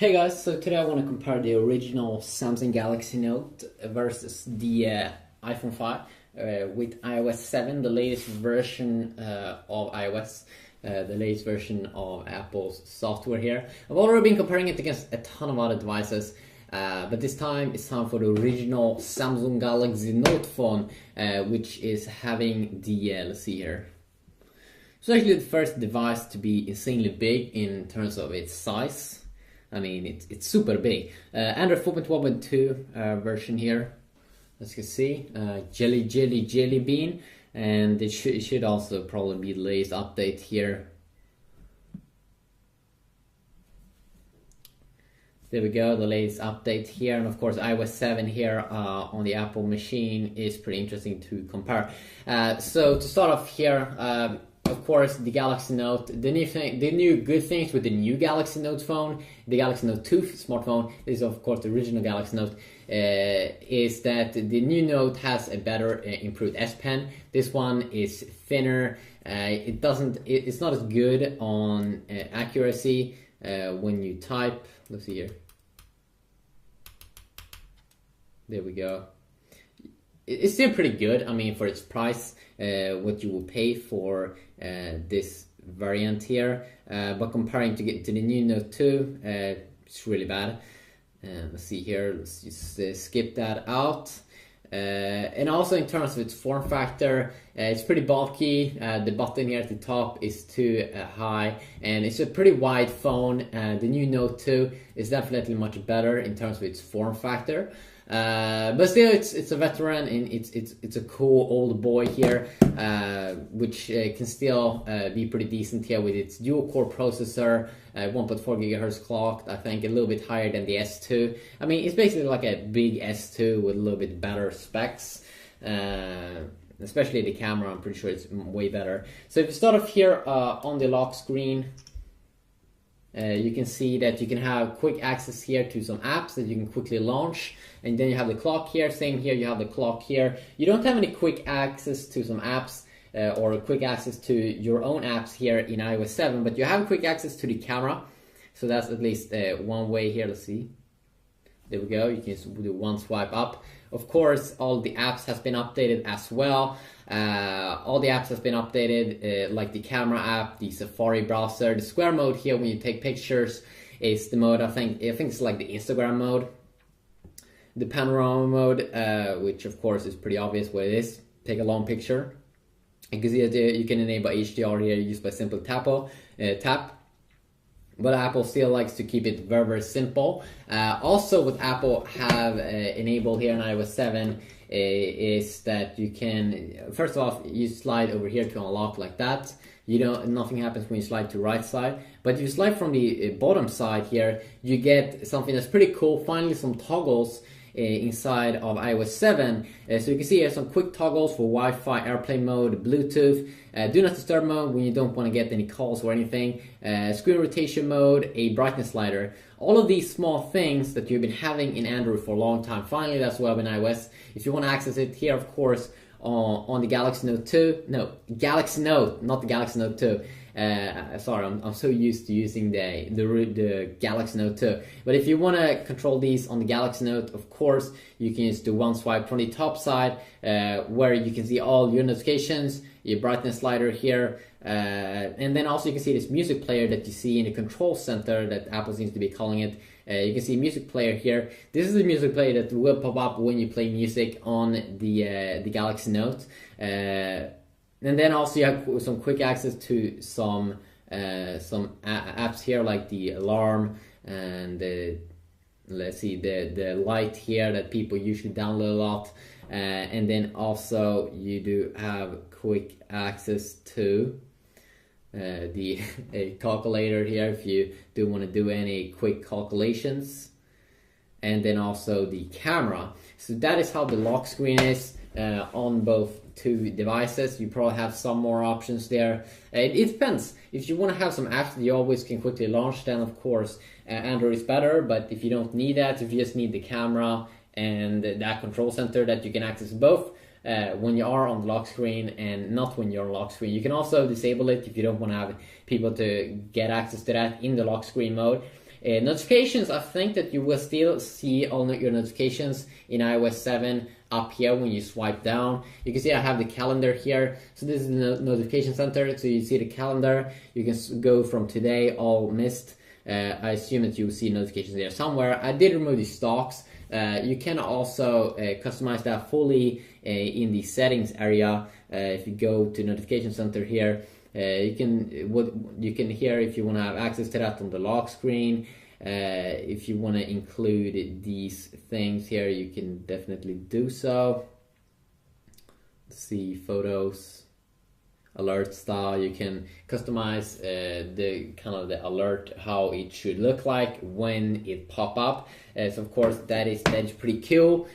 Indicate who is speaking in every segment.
Speaker 1: Hey guys, so today I want to compare the original Samsung Galaxy Note versus the iPhone 5 with iOS 7, the latest version of iOS, the latest version of Apple's software here. I've already been comparing it against a ton of other devices, but this time it's time for the original Samsung Galaxy Note phone, which is having the, let's see here. It's actually the first device to be insanely big in terms of its size. I mean, it's super big. Android 4.1.2 version here, as you can see, Jelly Bean, and it should also probably be the latest update here. There we go, the latest update here, and of course iOS 7 here on the Apple machine is pretty interesting to compare. So to start off here, of course, the Galaxy Note, the new good things with the new Galaxy Note phone, the Galaxy Note 2 smartphone, is of course the original Galaxy Note, is that the new Note has a better improved S Pen. This one is thinner. It's not as good on accuracy when you type. Let's see here. There we go. It's still pretty good. I mean, for its price, what you will pay for this variant here, but comparing to the new Note 2, it's really bad. Let's see here. Let's just skip that out. And also in terms of its form factor, it's pretty bulky. The button here at the top is too high, and it's a pretty wide phone. The new Note 2 is definitely much better in terms of its form factor. But still, it's a veteran, and it's a cool old boy here, which can still be pretty decent here with its dual core processor, 1.4 GHz clocked, I think a little bit higher than the S2. I mean, it's basically like a big S2 with a little bit better specs. Especially the camera, I'm pretty sure it's way better. So if you start off here on the lock screen, you can see that you can have quick access here to some apps that you can quickly launch, and then you have the clock here. Same here, you have the clock here. You don't have any quick access to some apps or quick access to your own apps here in iOS 7, but you have quick access to the camera. So that's at least one way here. Let's see. There we go. You can just do one swipe up. Of course, all the apps has been updated as well. All the apps has been updated, like the camera app, the Safari browser, the square mode here when you take pictures is the mode. I think it's like the Instagram mode. The panorama mode, which of course is pretty obvious what it is. Take a long picture. You can see that you can enable HDR here just by simple tap. But Apple still likes to keep it very, very simple. Also, what Apple have enabled here in iOS 7 is that you can, first of all, you slide over here to unlock like that. Nothing happens when you slide to right side. But if you slide from the bottom side here, you get something that's pretty cool. Finally, some toggles inside of iOS 7. So you can see here some quick toggles for Wi-Fi, airplane mode, Bluetooth, do not disturb mode when you don't want to get any calls or anything, screen rotation mode, a brightness slider. All of these small things that you've been having in Android for a long time, finally that's well in iOS. If you want to access it here, of course, on the Galaxy Note 2, no, Galaxy Note, not the Galaxy Note 2. Sorry, I'm so used to using the Galaxy Note 2. But if you want to control these on the Galaxy Note, of course, you can just do one swipe from the top side, where you can see all your notifications, your brightness slider here, and then also you can see this music player that you see in the control center that Apple seems to be calling it. You can see music player here. This is the music player that will pop up when you play music on the Galaxy Note. And then also you have some quick access to some apps here, like the alarm and let's see, the light here that people usually download a lot. And then also you do have quick access to the calculator here if you do want to do any quick calculations. And then also the camera. So that is how the lock screen is on both two devices. You probably have some more options there. It depends. If you want to have some apps that you always can quickly launch, then of course Android is better. But if you don't need that, if you just need the camera and that control center that you can access both when you are on the lock screen and not when you're on lock screen. You can also disable it if you don't want to have people to get access to that in the lock screen mode. Notifications, I think that you will still see all your notifications in iOS 7 up here when you swipe down. You can see I have the calendar here. So this is the notification center. So you see the calendar. You can go from today, all missed. I assume that you'll see notifications there somewhere. I did remove the stocks. You can also customize that fully in the settings area. If you go to notification center here, you can here if you want to have access to that on the lock screen. If you want to include these things here, you can definitely do so. Let's see, photos, alert style. You can customize the kind of the alert, how it should look like when it pop up. So of course that is pretty cool.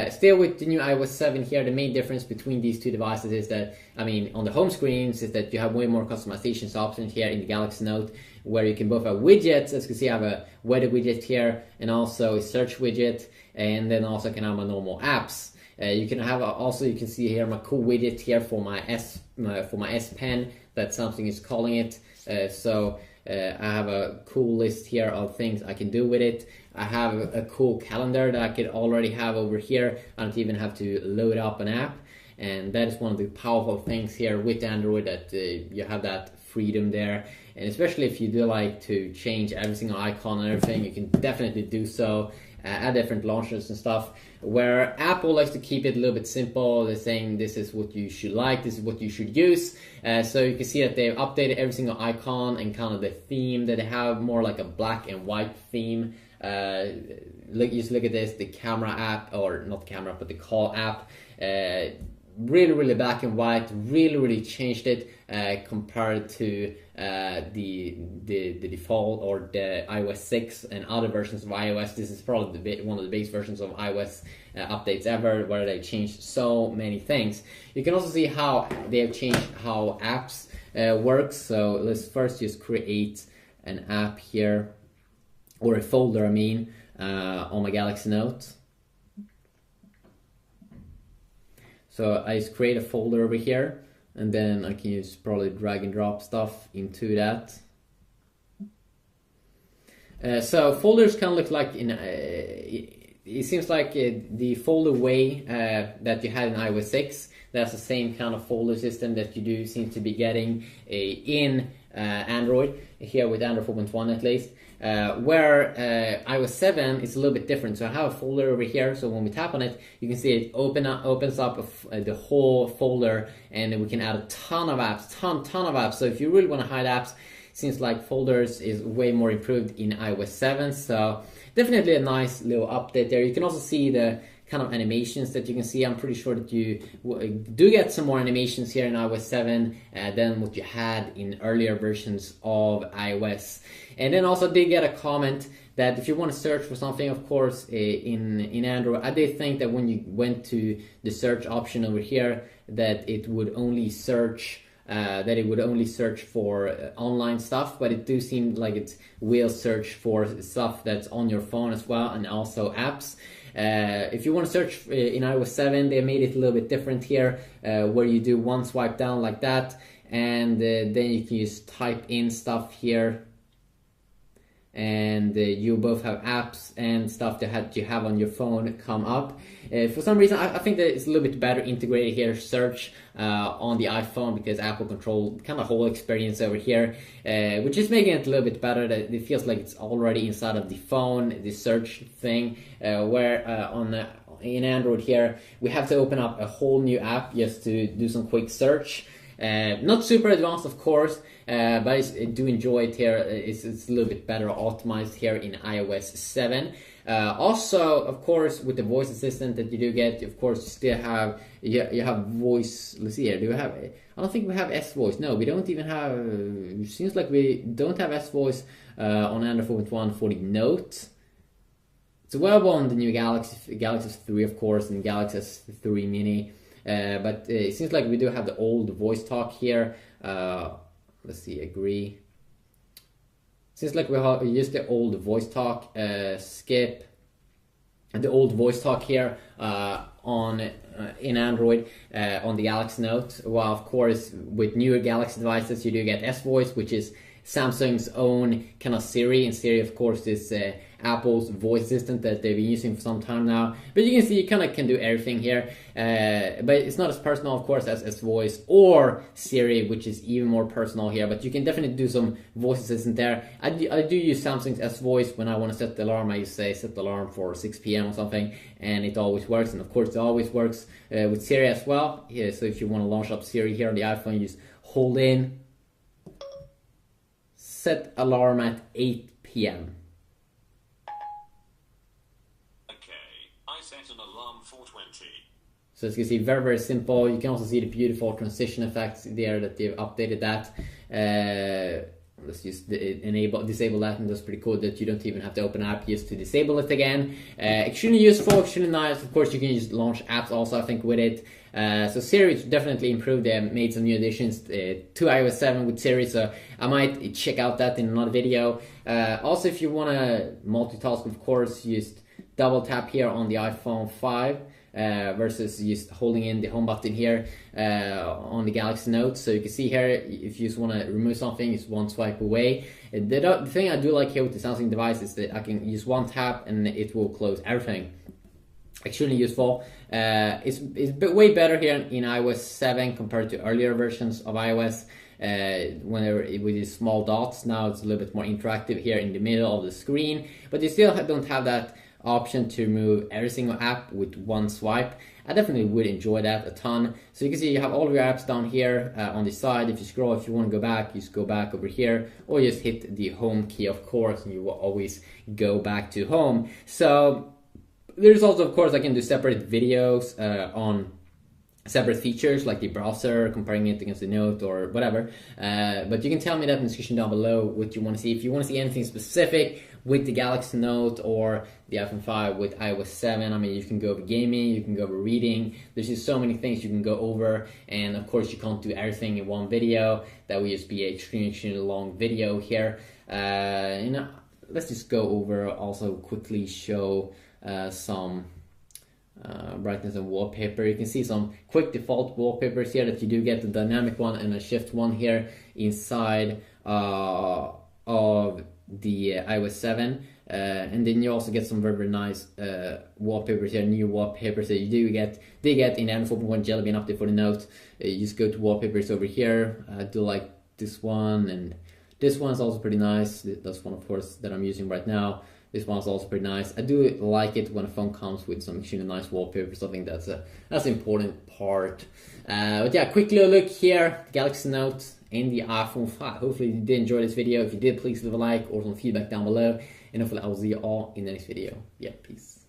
Speaker 1: Still with the new iOS 7 here, the main difference between these two devices is that, I mean, on the home screens is that you have way more customization options here in the Galaxy Note, where you can both have widgets. As you can see, I have a weather widget here and also a search widget, and then also can have my normal apps. You can have also, you can see here my cool widget here for my S Pen, that something is calling it. I have a cool list here of things I can do with it. I have a cool calendar that I could already have over here. I don't even have to load up an app, and that is one of the powerful things here with Android, that you have that freedom there. And especially if you do like to change every single icon and everything, you can definitely do so. Add different launchers and stuff, where Apple likes to keep it a little bit simple. They're saying this is what you should like, this is what you should use. So you can see that they've updated every single icon and kind of the theme that they have, more like a black and white theme. Just look at this, the camera app, or not the camera, but the call app. Really black and white, really changed it compared to the default or the iOS 6 and other versions of iOS. This is probably one of the biggest versions of iOS updates ever, where they changed so many things. You can also see how they have changed how apps work. So let's first just create an app here, or a folder, I mean, on my Galaxy Note. So I just create a folder over here, and then I can just probably drag and drop stuff into that. So folders kind of look like it seems like the folder way that you had in iOS 6. That's the same kind of folder system that you do seem to be getting in Android, here with Android 4.1 at least. Where iOS 7 is a little bit different. So I have a folder over here, so when we tap on it, you can see it opens up the whole folder, and we can add a ton of apps, ton of apps. So if you really want to hide apps, it seems like folders is way more improved in iOS 7. So definitely a nice little update there. You can also see the kind of animations that you can see. I'm pretty sure that you do get some more animations here in iOS 7 than what you had in earlier versions of iOS. And then also did get a comment that if you want to search for something, of course, in Android, I did think that when you went to the search option over here, that it would only search for online stuff, but it do seem like it will search for stuff that's on your phone as well, and also apps. If you want to search in iOS 7, they made it a little bit different here, where you do one swipe down like that, and then you can just type in stuff here, and you both have apps and stuff that you have on your phone come up. For some reason, I think that it's a little bit better integrated here, search on the iPhone, because Apple control kind of whole experience over here, which is making it a little bit better. That it feels like it's already inside of the phone, the search thing, where in Android here, we have to open up a whole new app just to do some quick search. Not super advanced, of course, but I do enjoy it here. It's a little bit better optimized here in iOS 7. Also, of course, with the voice assistant that you do get, of course, you still have you have voice. Let's see here. Do we have? I don't think we have S voice. No, we don't even have. It seems like we don't have S voice on Android 4.1 for the Note. It's available on the new Galaxy 3, of course, and Galaxy S3 Mini. But it seems like we do have the old voice talk here. Let's see, agree. Seems like we have used the old voice talk, skip, and the old voice talk here in Android on the Galaxy Note. Well, of course, with newer Galaxy devices, you do get S voice, which is Samsung's own kind of Siri, and Siri of course is Apple's voice assistant that they've been using for some time now. But you can see you kind of can do everything here, but it's not as personal of course as voice or Siri, which is even more personal here, but you can definitely do some voice assistant there. I do use Samsung's S Voice when I want to set the alarm. I used to say set the alarm for 6 p.m. or something, and it always works. And of course it always works with Siri as well. Yeah, so if you want to launch up Siri here on the iPhone, you just hold in, set alarm at 8 p.m.
Speaker 2: Set an alarm for 20.
Speaker 1: So as you can see, very, very simple. You can also see the beautiful transition effects there that they've updated that. Let's just disable that, and that's pretty cool that you don't even have to open an app just to disable it again. Extremely useful, extremely nice. Of course, you can just launch apps also, I think, with it. So Siri is definitely improved. They have made some new additions to iOS 7 with Siri, so I might check out that in another video. Also, if you want to multitask, of course, just double tap here on the iPhone 5 versus just holding in the home button here on the Galaxy Note. So you can see here, if you just want to remove something, it's one swipe away. The thing I do like here with the Samsung device is that I can use one tap and it will close everything. Extremely useful. It's way better here in iOS 7 compared to earlier versions of iOS. When they were with these small dots, now it's a little bit more interactive here in the middle of the screen, but you still don't have that option to remove every single app with one swipe. I definitely would enjoy that a ton. So you can see you have all of your apps down here on the side. If you scroll, if you want to go back, you just go back over here, or you just hit the home key, of course, and you will always go back to home. So there's also, of course, I can do separate videos on separate features like the browser, comparing it against the Note or whatever. But you can tell me that in the description down below what you want to see. If you want to see anything specific with the Galaxy Note or the iPhone 5 with iOS 7, I mean, you can go over gaming, you can go over reading. There's just so many things you can go over, and of course you can't do everything in one video. That would just be an extremely long video here. Let's just go over, also quickly show some brightness and wallpaper. You can see some quick default wallpapers here that you do get, the dynamic one and a shift one here inside of the iOS 7, and then you also get some very, very nice wallpapers here, new wallpapers that you get in the 4.1 Jelly Bean update for the Note. You just go to wallpapers over here. I do like this one, and this one's also pretty nice. That's one, of course, that I'm using right now. This one's also pretty nice. I do like it when a phone comes with some extremely nice wallpapers. I think that's an important part. But yeah, quick little look here, Galaxy Note and the iPhone 5. Hopefully you did enjoy this video. If you did, please leave a like or some feedback down below. And hopefully I will see you all in the next video. Yeah, peace.